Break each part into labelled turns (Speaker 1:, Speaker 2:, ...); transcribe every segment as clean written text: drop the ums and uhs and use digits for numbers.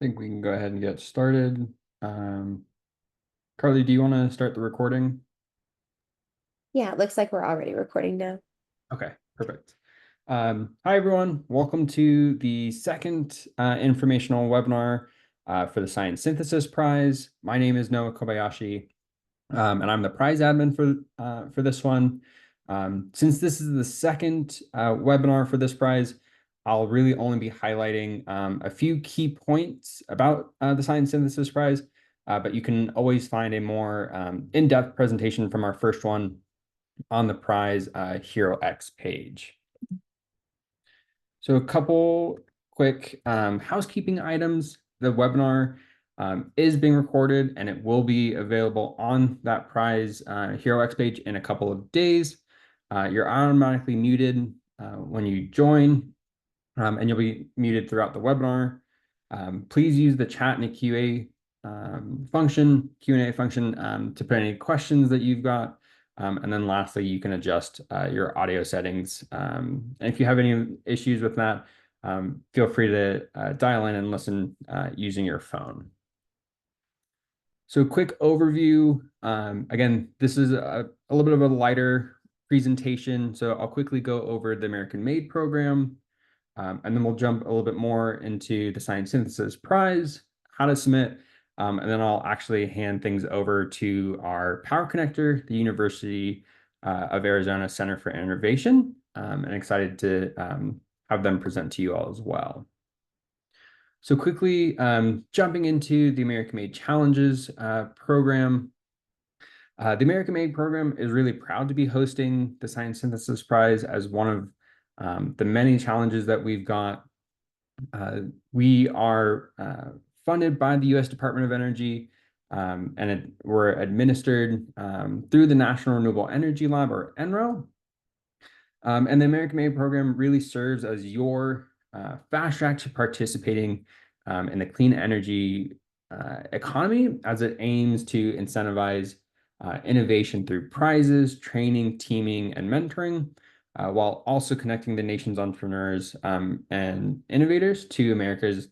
Speaker 1: Think we can go ahead and get started. Carly, do you want to start the recording?
Speaker 2: Yeah, it looks like we're already recording now.
Speaker 1: Okay, perfect. Hi, everyone. Welcome to the second informational webinar for the Science Synthesis Prize. My name is Noah Kobayashi, and I'm the prize admin for this one. Since this is the second webinar for this prize, I'll really only be highlighting a few key points about the Science Synthesis Prize, but you can always find a more in-depth presentation from our first one on the prize Hero X page. So a couple quick housekeeping items. The webinar is being recorded and it will be available on that prize Hero X page in a couple of days. You're automatically muted when you join, and you'll be muted throughout the webinar. Please use the chat and the Q&A function to put any questions that you've got. And then lastly, you can adjust your audio settings. And if you have any issues with that, feel free to dial in and listen using your phone. So quick overview. Again, this is a little bit of a lighter presentation. So I'll quickly go over the American Made program, and then we'll jump a little bit more into the Science Synthesis Prize, how to submit, and then I'll actually hand things over to our power connector, the University of Arizona Center for Innovation, and excited to have them present to you all as well. So quickly jumping into the American Made Challenges program. The American Made program is really proud to be hosting the Science Synthesis Prize as one of the many challenges that we've got. We are funded by the U.S. Department of Energy, and we're administered through the National Renewable Energy Lab, or NREL. And the American Made program really serves as your fast track to participating in the clean energy economy, as it aims to incentivize innovation through prizes, training, teaming, and mentoring, while also connecting the nation's entrepreneurs and innovators to America's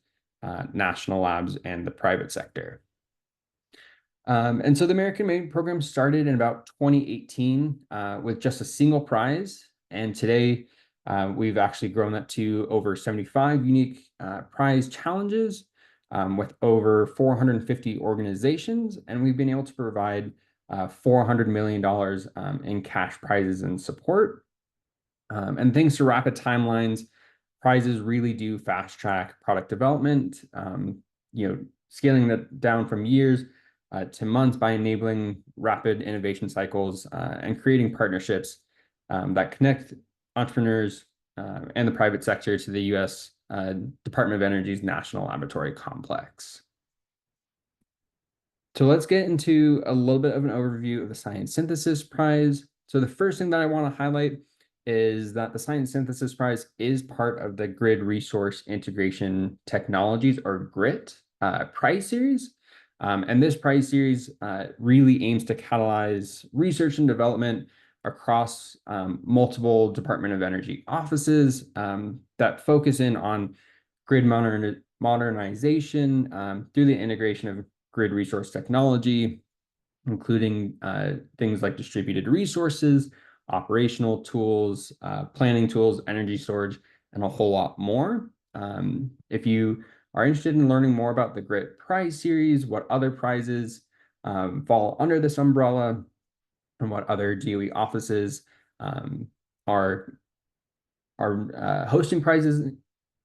Speaker 1: national labs and the private sector. And so the American Made program started in about 2018 with just a single prize. And today we've actually grown that to over 75 unique prize challenges with over 450 organizations. And we've been able to provide $400 million in cash prizes and support. And thanks to rapid timelines, prizes really do fast track product development, scaling that down from years to months by enabling rapid innovation cycles and creating partnerships that connect entrepreneurs and the private sector to the U.S. Department of Energy's National Laboratory Complex. So let's get into a little bit of an overview of the Science Synthesis Prize. So the first thing that I want to highlight is that the Science Synthesis Prize is part of the Grid Resource Integration Technologies, or GRIT, prize series. And this prize series really aims to catalyze research and development across multiple Department of Energy offices that focus in on grid modernization through the integration of grid resource technology, including things like distributed resources, operational tools, planning tools, energy storage, and a whole lot more. If you are interested in learning more about the GRIT Prize Series, what other prizes fall under this umbrella, and what other DOE offices are hosting prizes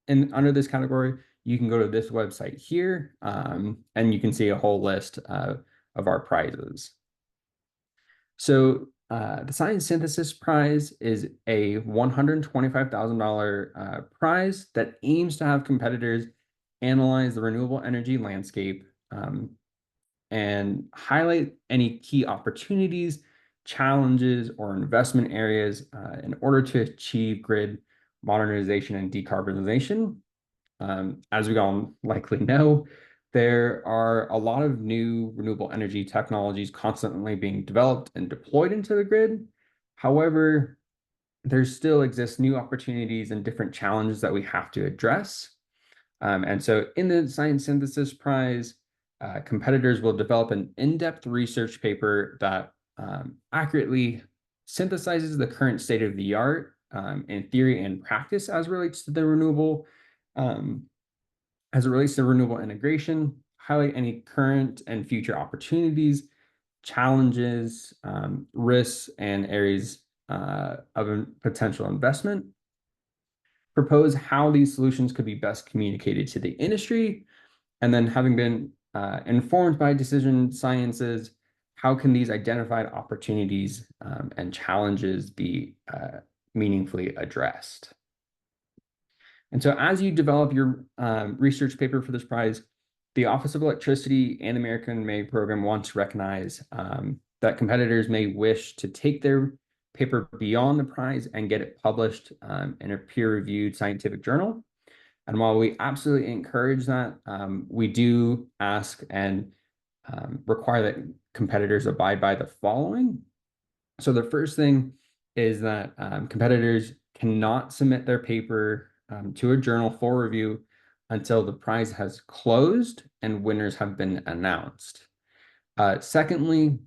Speaker 1: under this category, you can go to this website here, and you can see a whole list of our prizes. So the Science Synthesis Prize is a $125,000 prize that aims to have competitors analyze the renewable energy landscape and highlight any key opportunities, challenges, or investment areas in order to achieve grid modernization and decarbonization. As we all likely know, there are a lot of new renewable energy technologies constantly being developed and deployed into the grid. However, there still exists new opportunities and different challenges that we have to address. And so in the Science Synthesis Prize, competitors will develop an in-depth research paper that accurately synthesizes the current state of the art in theory and practice um, as it relates to renewable integration, highlight any current and future opportunities, challenges, risks, and areas of potential investment, propose how these solutions could be best communicated to the industry, and then having been informed by decision sciences, how can these identified opportunities and challenges be meaningfully addressed? And so as you develop your research paper for this prize, the Office of Electricity and American Made Program want to recognize that competitors may wish to take their paper beyond the prize and get it published in a peer-reviewed scientific journal. And while we absolutely encourage that, we do ask and require that competitors abide by the following. So the first thing is that competitors cannot submit their paper to a journal for review until the prize has closed and winners have been announced. Secondly,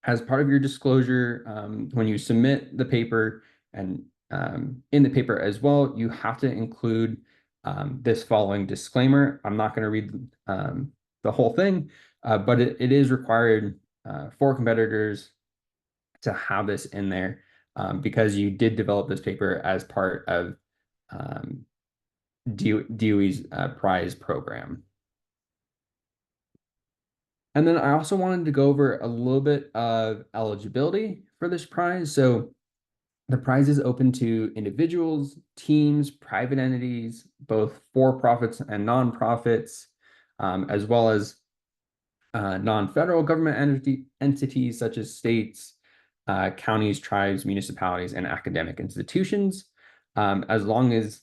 Speaker 1: as part of your disclosure, when you submit the paper and in the paper as well, you have to include this following disclaimer. I'm not going to read the whole thing, but it is required for competitors to have this in there because you did develop this paper as part of um, DOE's prize program. And then I also wanted to go over a little bit of eligibility for this prize. So the prize is open to individuals, teams, private entities, both for-profits and nonprofits, as well as non-federal government entities such as states, counties, tribes, municipalities, and academic institutions, as long as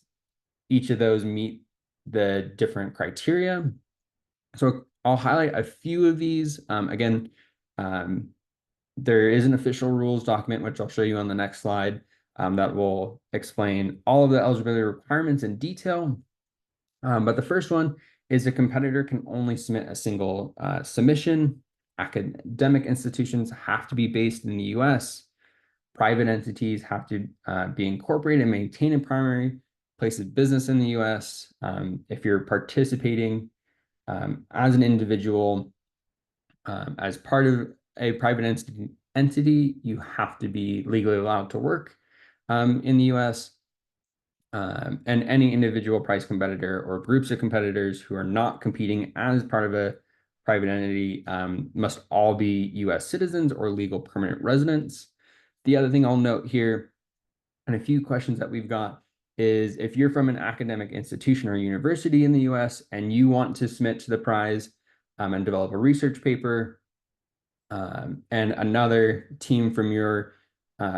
Speaker 1: each of those meet the different criteria. So I'll highlight a few of these. Again, there is an official rules document, which I'll show you on the next slide, that will explain all of the eligibility requirements in detail. But the first one is a competitor can only submit a single submission. Academic institutions have to be based in the US. Private entities have to be incorporated and maintain a primary place of business in the US. If you're participating as an individual, as part of a private entity, you have to be legally allowed to work in the US. And any individual price competitor or groups of competitors who are not competing as part of a private entity must all be US citizens or legal permanent residents. The other thing I'll note here, and a few questions that we've got, is if you're from an academic institution or university in the US and you want to submit to the prize and develop a research paper, and another team from your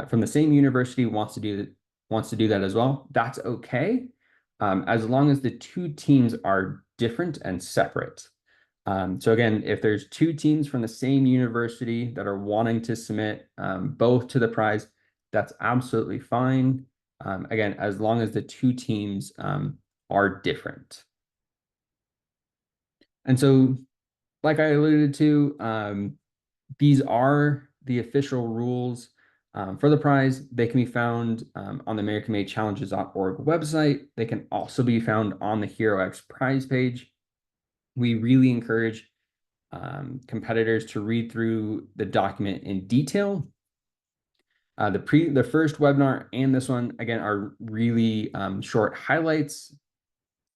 Speaker 1: from the same university wants to do that as well, that's okay, as long as the two teams are different and separate. So again, if there's two teams from the same university that are wanting to submit both to the prize, that's absolutely fine. Again, as long as the two teams are different. And so, like I alluded to, these are the official rules for the prize. They can be found on the AmericanMadeChallenges.org website. They can also be found on the HeroX prize page. We really encourage competitors to read through the document in detail. The first webinar and this one, again, are really short highlights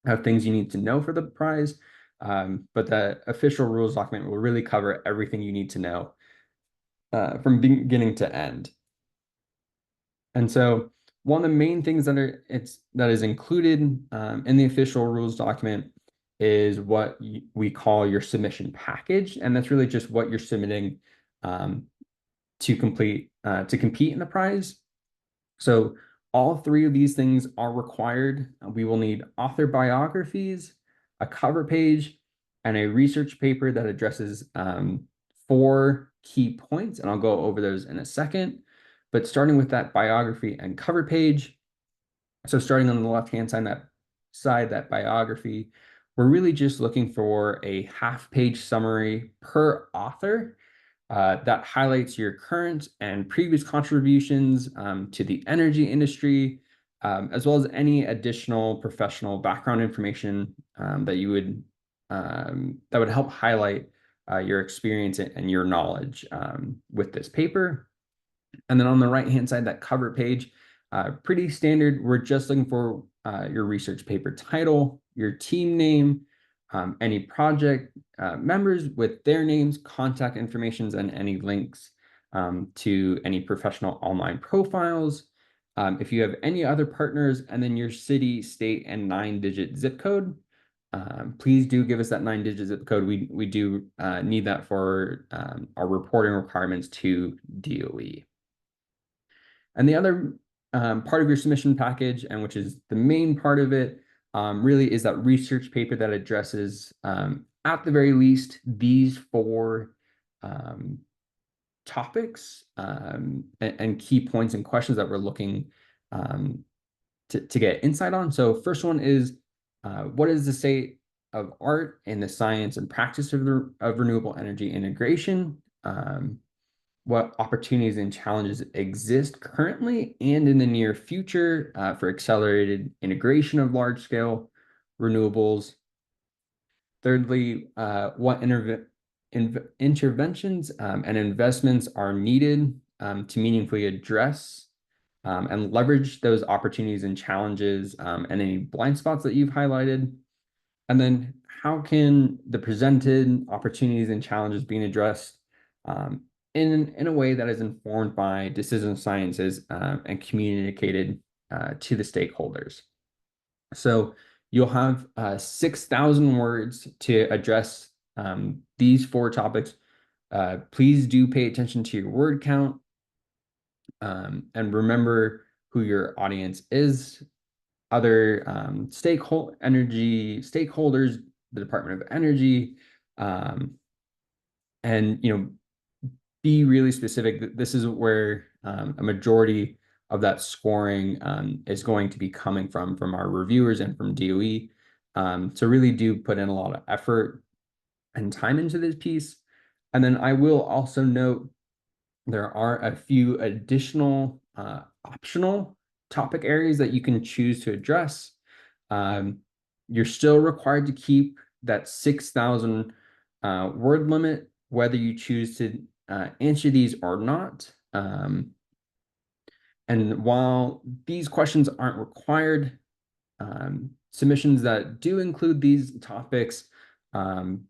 Speaker 1: of things you need to know for the prize. But the official rules document will really cover everything you need to know from beginning to end. And so one of the main things that is included in the official rules document is what we call your submission package, and that's really just what you're submitting to compete in the prize. So all three of these things are required. We will need author biographies, a cover page, and a research paper that addresses 4 key points, and I'll go over those in a second. But starting with that biography and cover page, so starting on the left-hand side, that side, that biography, we're really just looking for a half-page summary per author that highlights your current and previous contributions to the energy industry, as well as any additional professional background information that would help highlight your experience and your knowledge with this paper. And then on the right-hand side, that cover page, pretty standard. We're just looking for your research paper title, your team name, any project members with their names, contact informations, and any links to any professional online profiles. If you have any other partners, and then your city, state, and 9-digit zip code. Please do give us that 9-digit zip code. We do need that for our reporting requirements to DOE. And the other part of your submission package, and which is the main part of it, really is that research paper that addresses, at the very least, these four topics and key points and questions that we're looking to get insight on. So first one is, what is the state of art in the science and practice of renewable energy integration? What opportunities and challenges exist currently and in the near future for accelerated integration of large-scale renewables? Thirdly, what interventions and investments are needed to meaningfully address and leverage those opportunities and challenges and any blind spots that you've highlighted? And then how can the presented opportunities and challenges being addressed in a way that is informed by decision sciences and communicated to the stakeholders? So you'll have 6,000 words to address these four topics. Please do pay attention to your word count and remember who your audience is. Other energy stakeholders, the Department of Energy, and be really specific. This is where a majority of that scoring is going to be coming from our reviewers and from DOE. So really do put in a lot of effort and time into this piece. And then I will also note there are a few additional optional topic areas that you can choose to address. You're still required to keep that 6,000 word limit, whether you choose to answer these or not. And while these questions aren't required, submissions that do include these topics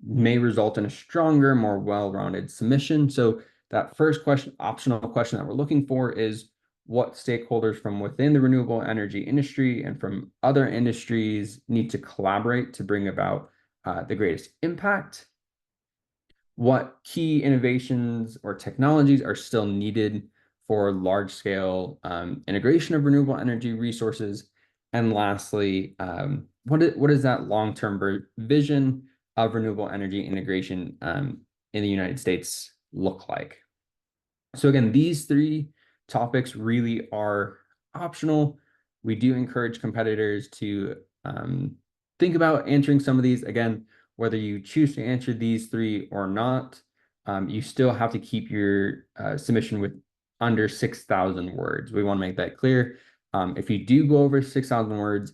Speaker 1: may result in a stronger, more well-rounded submission. So that first question, optional question that we're looking for is, what stakeholders from within the renewable energy industry and from other industries need to collaborate to bring about the greatest impact? What key innovations or technologies are still needed for large-scale integration of renewable energy resources? And lastly, what is that long-term vision of renewable energy integration in the United States look like? So again, these three topics really are optional. We do encourage competitors to think about answering some of these. Again, whether you choose to answer these three or not, you still have to keep your submission with under 6,000 words. We want to make that clear. If you do go over 6,000 words,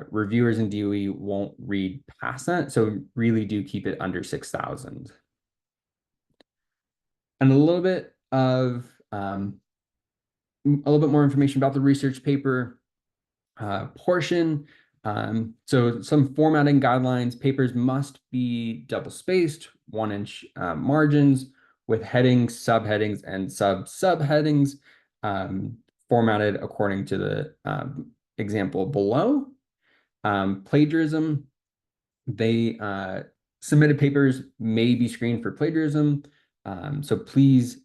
Speaker 1: reviewers in DOE won't read past that. So really do keep it under 6,000. And a little bit more information about the research paper portion. So some formatting guidelines: papers must be double spaced, 1-inch margins with headings, subheadings, and subheadings formatted according to the example below. Plagiarism, they submitted papers may be screened for plagiarism. So please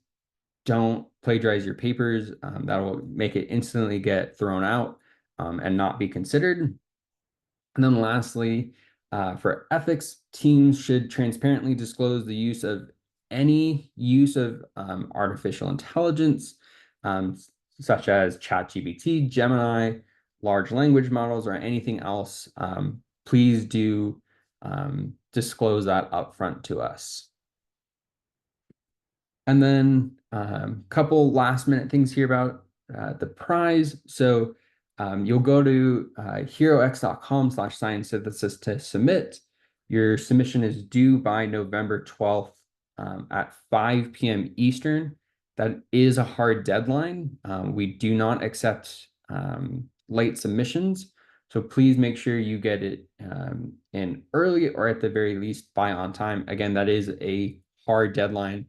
Speaker 1: don't plagiarize your papers. That will make it instantly get thrown out and not be considered. And then lastly, for ethics, teams should transparently disclose the use of any use of artificial intelligence, such as ChatGPT, Gemini, large language models or anything else, please do disclose that upfront to us. And then couple last minute things here about the prize. So you'll go to herox.com/science synthesis to submit. Your submission is due by November 12th at 5 p.m. Eastern. That is a hard deadline. We do not accept late submissions. So please make sure you get it in early, or at the very least by on time. Again, that is a hard deadline.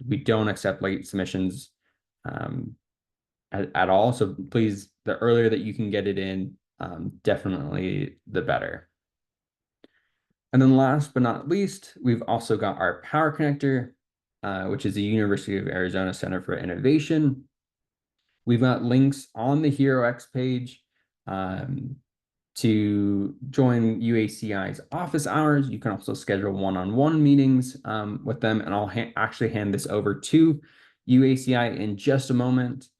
Speaker 1: We don't accept late submissions at all. So please, the earlier that you can get it in, definitely the better. And then last but not least, we've also got our Power Connector, which is the University of Arizona Center for Innovation. We've got links on the HeroX page to join UACI's office hours. You can also schedule one-on-one meetings with them, and I'll actually hand this over to UACI in just a moment.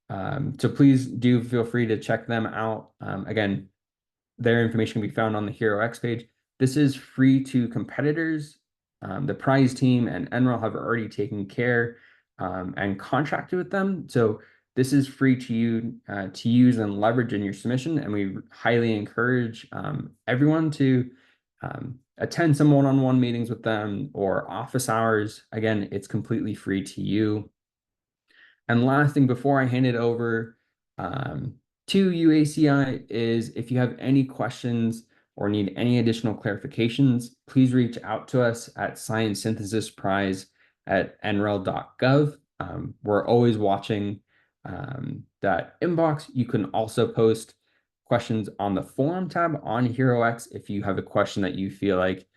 Speaker 1: So please do feel free to check them out. Again, their information can be found on the HeroX page. This is free to competitors. The prize team and NREL have already taken care and contracted with them. So this is free to you to use and leverage in your submission, and we highly encourage everyone to attend some one-on-one meetings with them or office hours. Again, it's completely free to you. And last thing before I hand it over to UACI is, if you have any questions or need any additional clarifications, please reach out to us at sciencesynthesisprize@nrel.gov. We're always watching that inbox. You can also post questions on the forum tab on HeroX if you have a question that you feel like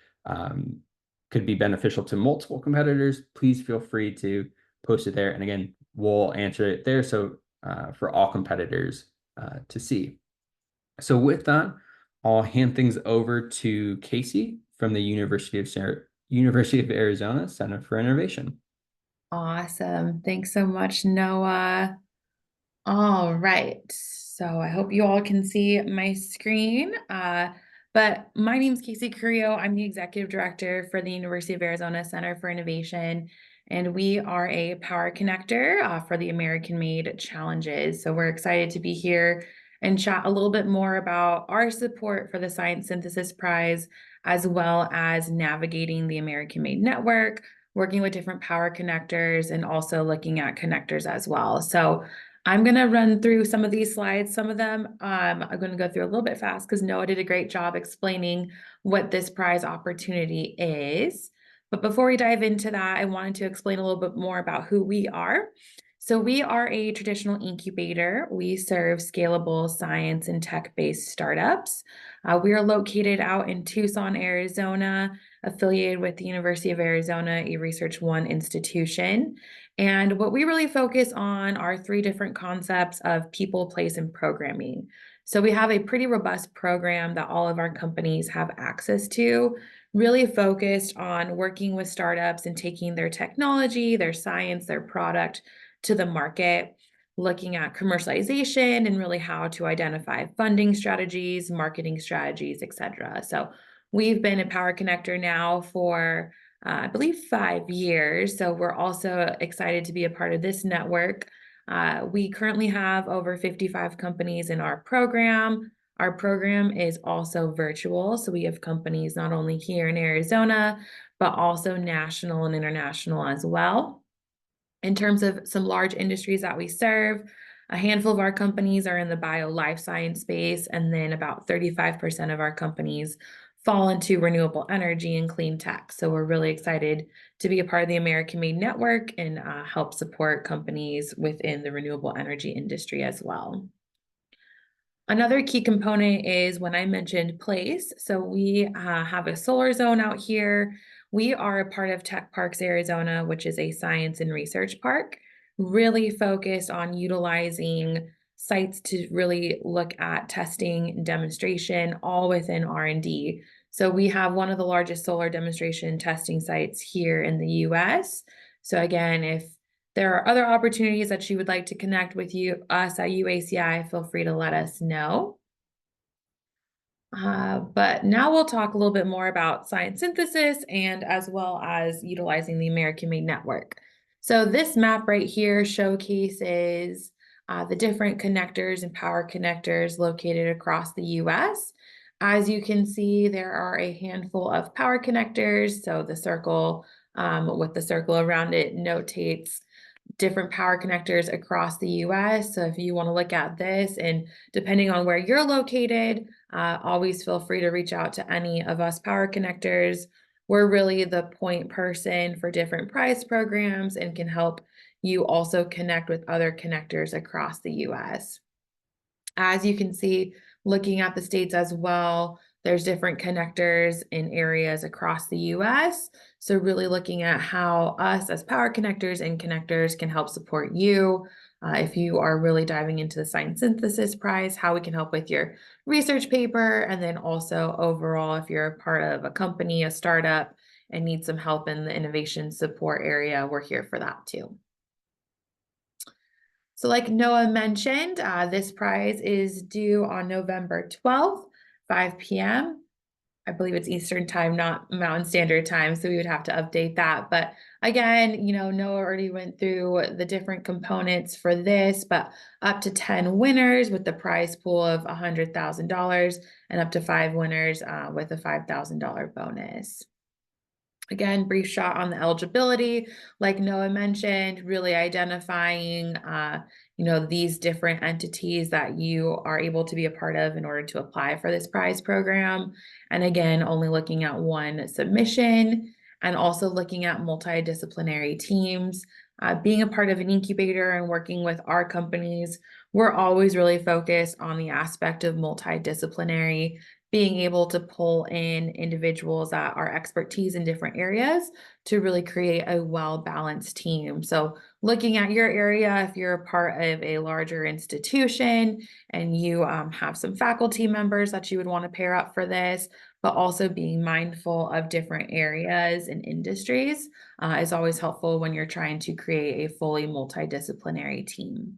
Speaker 1: could be beneficial to multiple competitors. Please feel free to post it there. And again, we'll answer it there, so for all competitors to see. So with that, I'll hand things over to Casey from the University of Arizona Center for Innovation.
Speaker 3: Awesome. Thanks so much, Noah. All right. So I hope you all can see my screen. But my name is Casey Curio. I'm the executive director for the University of Arizona Center for Innovation, and we are a power connector for the American-made challenges. So we're excited to be here and chat a little bit more about our support for the Science Synthesis Prize, as well as navigating the American-made network, working with different power connectors, and also looking at connectors as well. So I'm going to run through some of these slides. Some of them I'm going to go through a little bit fast because Noah did a great job explaining what this prize opportunity is. But before we dive into that, I wanted to explain a little bit more about who we are. So we are a traditional incubator. We serve scalable science and tech-based startups. We are located out in Tucson, Arizona, affiliated with the University of Arizona, a Research One institution. And what we really focus on are three different concepts of people, place, and programming. So we have a pretty robust program that all of our companies have access to, really focused on working with startups and taking their technology, their science, their product to the market, looking at commercialization and really how to identify funding strategies, marketing strategies, et cetera. So we've been a Power Connector now for I believe 5 years. So we're also excited to be a part of this network. We currently have over 55 companies in our program. Our program is also virtual. So we have companies not only here in Arizona, but also national and international as well. In terms of some large industries that we serve, a handful of our companies are in the bio life science space, and then about 35% of our companies fall into renewable energy and clean tech. So we're really excited to be a part of the American-made network and help support companies within the renewable energy industry as well. Another key component is when I mentioned place. So we have a solar zone out here. We are a part of Tech Parks Arizona, which is a science and research park, really focused on utilizing sites to really look at testing and demonstration, all within R&D. So we have one of the largest solar demonstration testing sites here in the US. So again, if there are other opportunities that you would like to connect with us at UACI, feel free to let us know. But now we'll talk a little bit more about science synthesis and as well as utilizing the American-made network. So this map right here showcases the different connectors and power connectors located across the US. As you can see, there are a handful of power connectors. So the circle with the circle around it notates different power connectors across the US. So if you want to look at this, and depending on where you're located, always feel free to reach out to any of us power connectors. We're really the point person for different prize programs and can help you also connect with other connectors across the US. As you can see, looking at the states as well, there's different connectors in areas across the US. So really looking at how us as power connectors and connectors can help support you. If you are really diving into the science synthesis prize, how we can help with your research paper, and then also overall, if you're a part of a company, a startup, and need some help in the innovation support area, we're here for that too. So like Noah mentioned, this prize is due on November 12th, 5 p.m. I believe it's Eastern time, not Mountain Standard Time, so we would have to update that. But again, Noah already went through the different components for this, but up to 10 winners with the prize pool of $100,000 and up to 5 winners with a $5,000 bonus. Again, brief shot on the eligibility, like Noah mentioned, really identifying, these different entities that you are able to be a part of in order to apply for this prize program. And again, only looking at one submission and also looking at multidisciplinary teams. Being a part of an incubator and working with our companies, we're always really focused on the aspect of multidisciplinary, being able to pull in individuals that are expertise in different areas to really create a well-balanced team. So looking at your area, if you're a part of a larger institution and you have some faculty members that you would want to pair up for this, but also being mindful of different areas and industries is always helpful when you're trying to create a fully multidisciplinary team.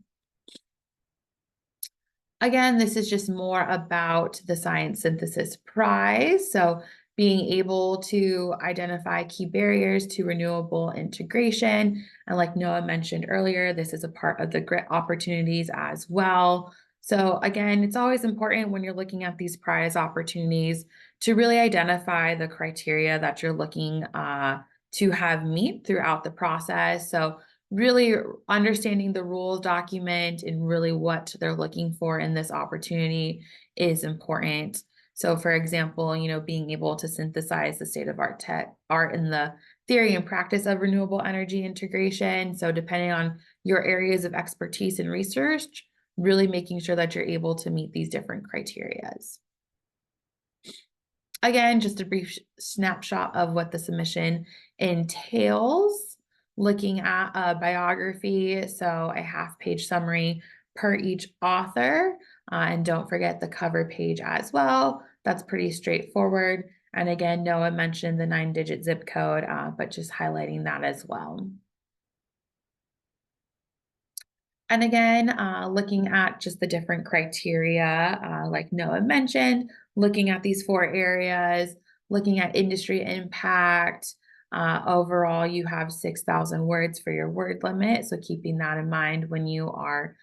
Speaker 3: Again, this is just more about the Science Synthesis Prize. So being able to identify key barriers to renewable integration. And like Noah mentioned earlier, this is a part of the GRIT opportunities as well. So again, it's always important when you're looking at these prize opportunities to really identify the criteria that you're looking to have meet throughout the process. So really understanding the rules document and really what they're looking for in this opportunity is important. So for example, being able to synthesize the state of art in the theory and practice of renewable energy integration. So depending on your areas of expertise and research, really making sure that you're able to meet these different criterias. Again, just a brief snapshot of what the submission entails. Looking at a biography, so a half-page summary per each author, and don't forget the cover page as well. That's pretty straightforward. And again, Noah mentioned the 9-digit zip code, but just highlighting that as well. And again, looking at just the different criteria, like Noah mentioned, looking at these 4 areas, looking at industry impact. Overall, you have 6,000 words for your word limit. So keeping that in mind when you are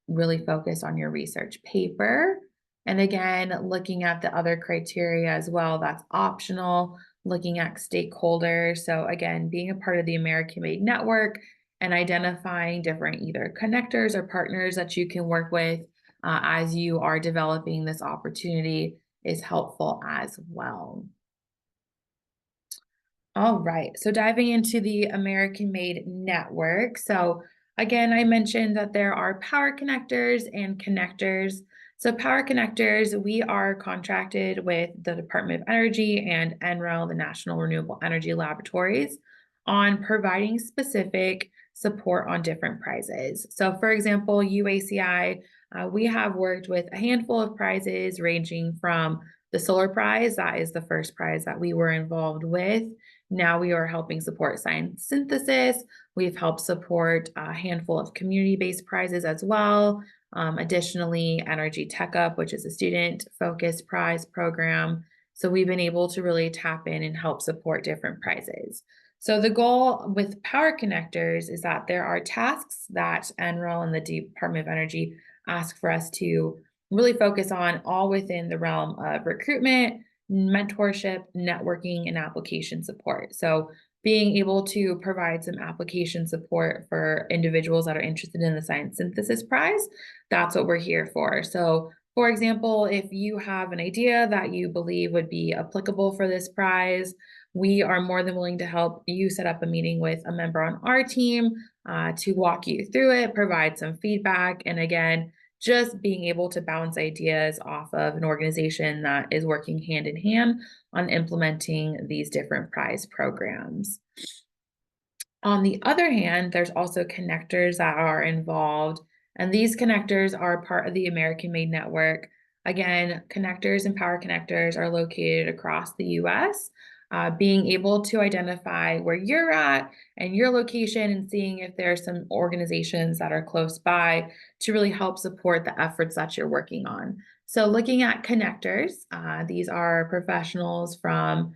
Speaker 3: really focused on your research paper. And again, looking at the other criteria as well, that's optional, looking at stakeholders. So again, being a part of the American-made network and identifying different either connectors or partners that you can work with as you are developing this opportunity is helpful as well. All right, so diving into the American-made network. So again, I mentioned that there are power connectors and connectors. So power connectors, we are contracted with the Department of Energy and NREL, the National Renewable Energy Laboratories, on providing specific support on different prizes. So for example, UACI, we have worked with a handful of prizes ranging from the solar prize, that is the first prize that we were involved with, now we are helping support science synthesis. We've helped support a handful of community-based prizes as well. Additionally, Energy Tech Up, which is a student-focused prize program. So we've been able to really tap in and help support different prizes. So the goal with Power Connectors is that there are tasks that NREL and the Department of Energy ask for us to really focus on, all within the realm of recruitment, mentorship, networking, and application support. So being able to provide some application support for individuals that are interested in the Science Synthesis Prize, that's what we're here for. So for example, if you have an idea that you believe would be applicable for this prize, we are more than willing to help you set up a meeting with a member on our team to walk you through it, provide some feedback, and again, just being able to bounce ideas off of an organization that is working hand in hand on implementing these different prize programs. On the other hand, there's also connectors that are involved, and these connectors are part of the American Made Network. Again, connectors and power connectors are located across the US. Being able to identify where you're at and your location and seeing if there are some organizations that are close by to really help support the efforts that you're working on. So looking at connectors, these are professionals from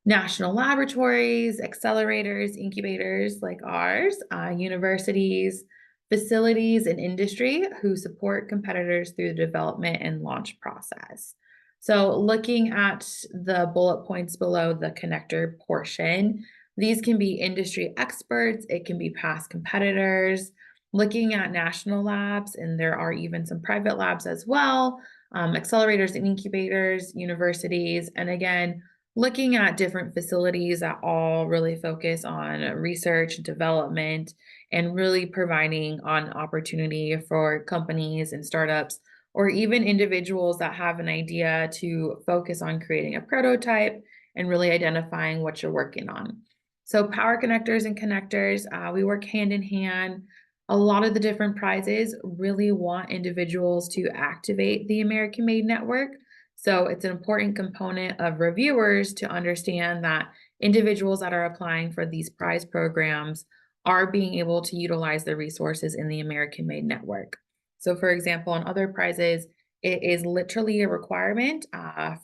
Speaker 3: national laboratories, accelerators, incubators like ours, universities, facilities, and industry who support competitors through the development and launch process. So looking at the bullet points below the connector portion, these can be industry experts, it can be past competitors, looking at national labs, and there are even some private labs as well, accelerators and incubators, universities, and again, looking at different facilities that all really focus on research, development, and really providing an opportunity for companies and startups, or even individuals that have an idea to focus on creating a prototype and really identifying what you're working on. So power connectors and connectors, we work hand in hand. A lot of the different prizes really want individuals to activate the American Made Network. So it's an important component of reviewers to understand that individuals that are applying for these prize programs are being able to utilize the resources in the American Made Network. So for example, on other prizes, it is literally a requirement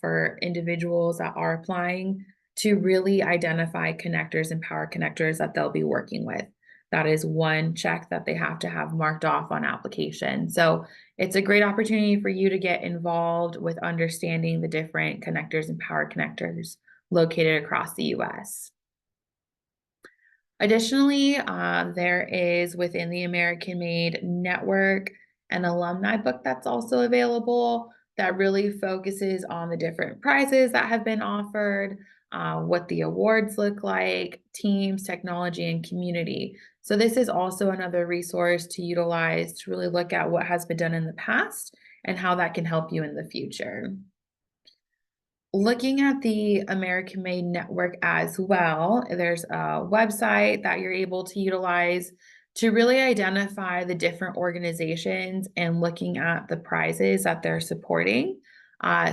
Speaker 3: for individuals that are applying to really identify connectors and power connectors that they'll be working with. That is one check that they have to have marked off on application. So it's a great opportunity for you to get involved with understanding the different connectors and power connectors located across the US. Additionally, there is within the American Made Network an alumni book that's also available that really focuses on the different prizes that have been offered, what the awards look like, teams, technology, and community. So this is also another resource to utilize to really look at what has been done in the past and how that can help you in the future. Looking at the American Made Network as well, there's a website that you're able to utilize to really identify the different organizations and looking at the prizes that they're supporting.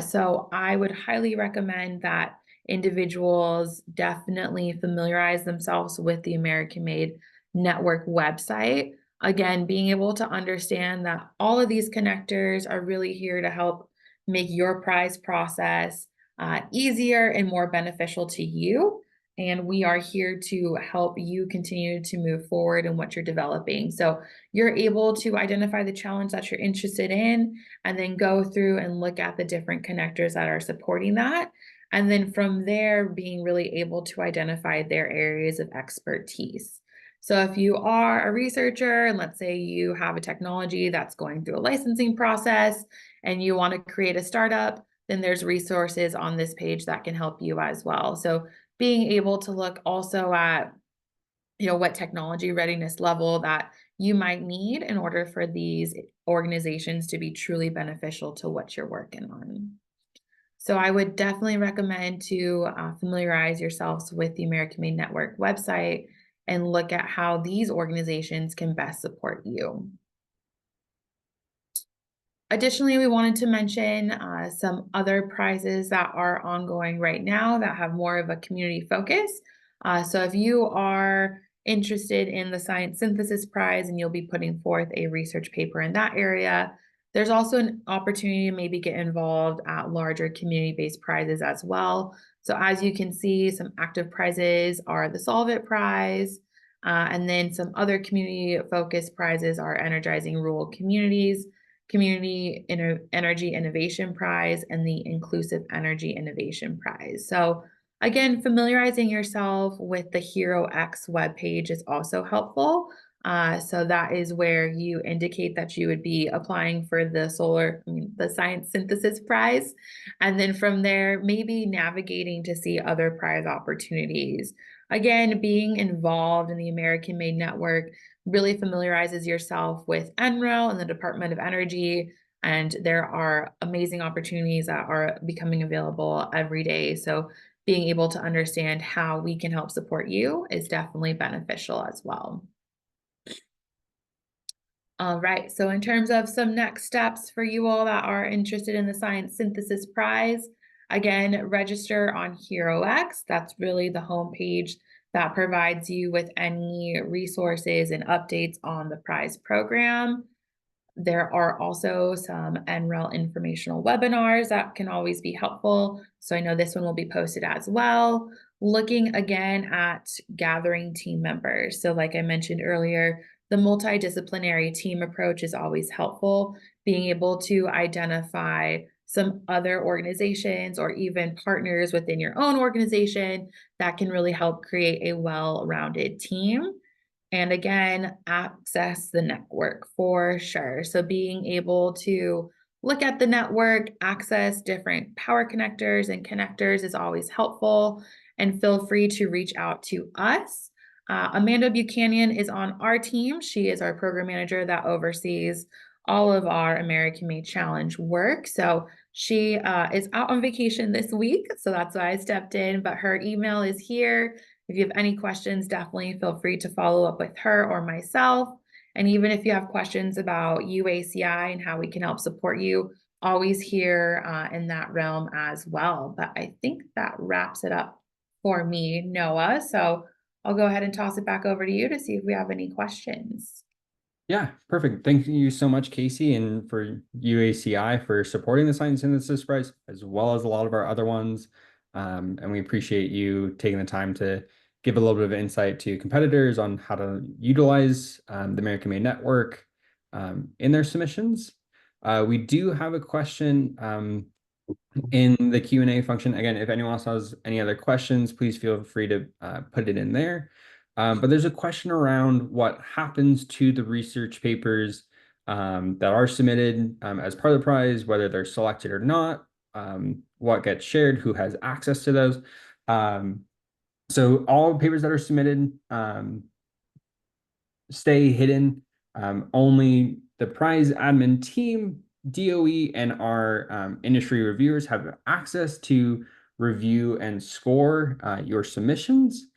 Speaker 3: So I would highly recommend that individuals definitely familiarize themselves with the American Made Network website. Again, being able to understand that all of these connectors are really here to help make your prize process easier and more beneficial to you. And we are here to help you continue to move forward in what you're developing. So you're able to identify the challenge that you're interested in and then go through and look at the different connectors that are supporting that. And then from there, being really able to identify their areas of expertise. So if you are a researcher and let's say you have a technology that's going through a licensing process and you want to create a startup, then there's resources on this page that can help you as well. So being able to look also at, what technology readiness level that you might need in order for these organizations to be truly beneficial to what you're working on. So I would definitely recommend to familiarize yourselves with the American Made Network website and look at how these organizations can best support you. Additionally, we wanted to mention some other prizes that are ongoing right now that have more of a community focus. So if you are interested in the Science Synthesis Prize and you'll be putting forth a research paper in that area, there's also an opportunity to maybe get involved at larger community-based prizes as well. So as you can see, some active prizes are the Solve It Prize, and then some other community-focused prizes are Energizing Rural Communities, Energy Innovation Prize, and the Inclusive Energy Innovation Prize. So again, familiarizing yourself with the Hero X webpage is also helpful. So that is where you indicate that you would be applying for the Science Synthesis Prize. And then from there, maybe navigating to see other prize opportunities. Again, being involved in the American Made Network really familiarizes yourself with NREL and the Department of Energy. And there are amazing opportunities that are becoming available every day. So being able to understand how we can help support you is definitely beneficial as well. All right, so in terms of some next steps for you all that are interested in the Science Synthesis Prize, again, register on HeroX. That's really the homepage that provides you with any resources and updates on the prize program. There are also some NREL informational webinars that can always be helpful. So I know this one will be posted as well. Looking again at gathering team members. So like I mentioned earlier, the multidisciplinary team approach is always helpful. Being able to identify some other organizations or even partners within your own organization that can really help create a well-rounded team. And again, access the network for sure. So being able to look at the network, access different power connectors and connectors is always helpful. And feel free to reach out to us. Amanda Buchanan is on our team. She is our program manager that oversees all of our American Made Challenge work. So she is out on vacation this week. So that's why I stepped in, but her email is here. If you have any questions, definitely feel free to follow up with her or myself. And even if you have questions about UACI and how we can help support you, always here in that realm as well. But I think that wraps it up for me, Noah. So I'll go ahead and toss it back over to you to see if we have any questions.
Speaker 1: Yeah, perfect. Thank you so much, Casey, and for UACI for supporting the Science Synthesis Prize, as well as a lot of our other ones. And we appreciate you taking the time to give a little bit of insight to competitors on how to utilize the American Made Network in their submissions. We do have a question in the Q&A function. Again, if anyone else has any other questions, please feel free to put it in there. But there's a question around what happens to the research papers that are submitted as part of the prize, whether they're selected or not, what gets shared, who has access to those. So all papers that are submitted stay hidden. Only the prize admin team, DOE, and our industry reviewers have access to review and score your submissions.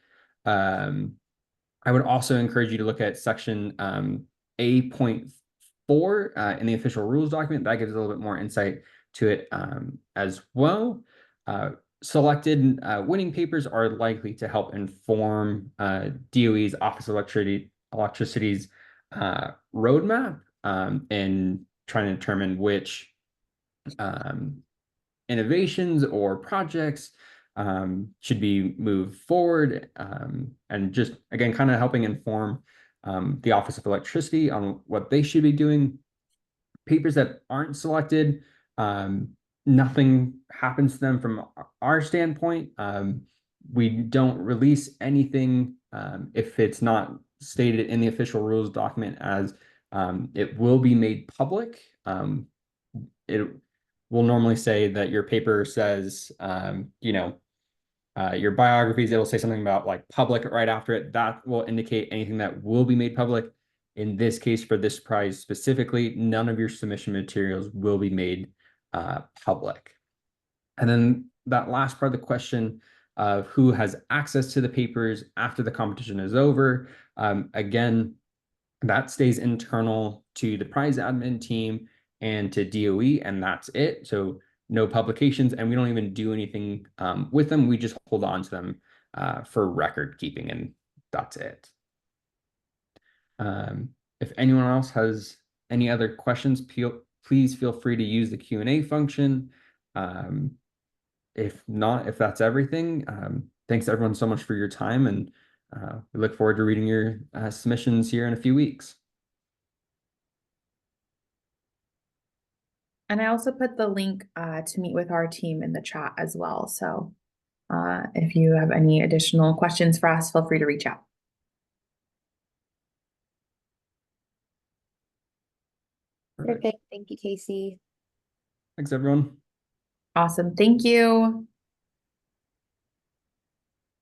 Speaker 1: I would also encourage you to look at section A.4 in the official rules document. That gives a little bit more insight to it as well. Selected winning papers are likely to help inform DOE's Office of Electricity's roadmap and trying to determine which innovations or projects should be moved forward, and just again kind of helping inform the Office of Electricity on what they should be doing. Papers that aren't selected, nothing happens to them from our standpoint. We don't release anything if it's not stated in the official rules document as it will be made public. It will normally say that your paper says, your biographies, it'll say something about like public right after it. That will indicate anything that will be made public. In this case, for this prize specifically, none of your submission materials will be made public. And then that last part of the question of who has access to the papers after the competition is over, again, that stays internal to the prize admin team and to DOE, and that's it. So no publications, and we don't even do anything with them. We just hold on to them for record keeping, and that's it. If anyone else has any other questions, please feel free to use the Q&A function. If not, if that's everything, thanks everyone so much for your time, and we look forward to reading your submissions here in a few weeks.
Speaker 3: And I also put the link to meet with our team in the chat as well. So if you have any additional questions for us, feel free to reach out.
Speaker 2: Perfect. Thank you, Casey.
Speaker 1: Thanks, everyone.
Speaker 3: Awesome. Thank you.